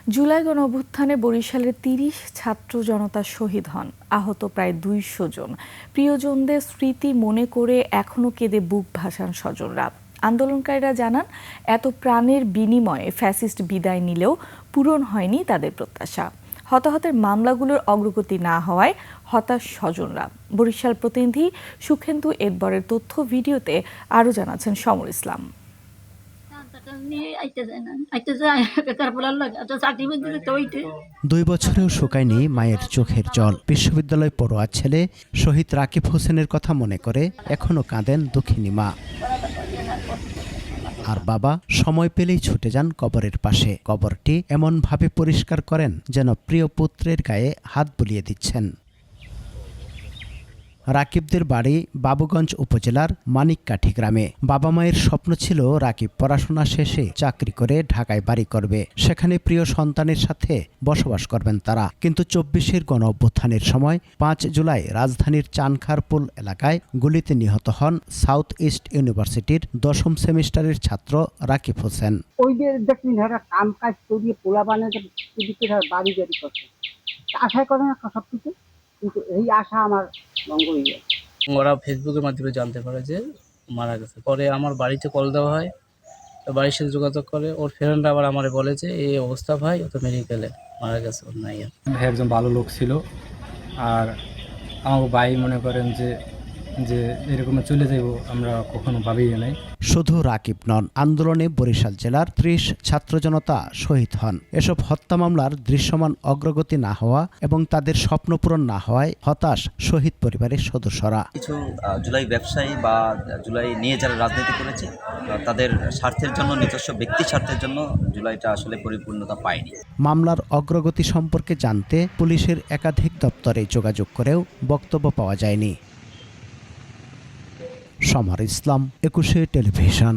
জুলাই গণঅভ্যুত্থানে বরিশালের ৩০ ছাত্র জনতা শহীদ হন, আহত প্রায় ২০০ জন। প্রিয়জনদের স্মৃতি মনে করে এখনো কেঁদে বুক ভাসান স্বজনরা। আন্দোলনকারীরা জানান, এত প্রাণের বিনিময়ে ফ্যাসিস্ট বিদায় নিলেও পূরণ হয়নি তাদের প্রত্যাশা। হতাহতের মামলাগুলোর অগ্রগতি না হওয়ায় হতাশ স্বজনরা। বরিশাল প্রতিনিধি সুখেন্দু এরবরের তথ্য ভিডিওতে আরও জানাচ্ছেন সমর ইসলাম। 2 বছরেও শুকায়নি মায়ের চোখের জল। বিশ্ববিদ্যালয় পড়ুয়া ছেলে শহীদ রাকিব হোসেনের কথা মনে করে এখনো কাঁদেন দুঃখিনী মা। আর বাবা সময় পেলেই ছুটে যান কবরের পাশে। কবরটি এমনভাবে পরিষ্কার করেন যেন প্রিয় পুত্রের গায়ে হাত বুলিয়ে দিচ্ছেন। রাকিবদের বাড়ি বাবুগঞ্জ উপজেলার মানিককাঠি গ্রামে। বাবা মায়ের স্বপ্ন ছিল রাকিব পড়াশোনা শেষে চাকরি করে ঢাকায় বাড়ি করবে, সেখানে প্রিয় সন্তানের সাথে বসবাস করবেন তারা। কিন্তু 24-এর গণঅভ্যুত্থানের সময় 5 জুলাই রাজধানীর চানখারপুল এলাকায় গুলিতে নিহত হন সাউথ ইস্ট ইউনিভার্সিটির 10ম সেমিস্টারের ছাত্র রাকিব হোসেন। ওই যে দেখুন কাম কাজ করিয়ে পোলা বানাতে বাড়ি গাড়ি করছে, আশায় করে না সবকিছু, কিন্তু এই আশা আমার ভঙ্গ হয়ে যায়। ওরা ফেসবুকের মাধ্যমে জানতে পারে যে মারা গেছে। পরে আমার বাড়িতে কল দেওয়া হয়, তো বাড়ির সাথে যোগাযোগ করে। ওর ফ্রেন্ডরা আবার আমারে বলে যে এই অবস্থা ভাই, ও তো মেডিকেলে মারা গেছে, ওর নাই। ভাই একজন ভালো লোক ছিল, আর আমাকে ভাই মনে করেন যে এরকম চলে যাইব আমরা কখনো ভাবিই নাই। শুধু রাকিব নন, আন্দোলনে বরিশাল জেলার 30 ছাত্র জনতা শহীদ হন। এসব হত্যা মামলার দৃশ্যমান অগ্রগতি না হওয়া এবং তাদের স্বপ্ন পূরণ না হওয়ায় হতাশ শহীদ পরিবারের সদস্যরা। কিছু জুলাই ব্যবসায়ী বা জুলাই নিয়ে যারা রাজনীতি করেছে তাদের স্বার্থের জন্য, নিজস্ব ব্যক্তি স্বার্থের জন্য জুলাইটা আসলে পরিপূর্ণতা পায়নি। মামলার অগ্রগতি সম্পর্কে জানতে পুলিশের একাধিক দপ্তরে যোগাযোগ করেও বক্তব্য পাওয়া যায়নি। সমর ইসলাম, 21 টেলিভিশন।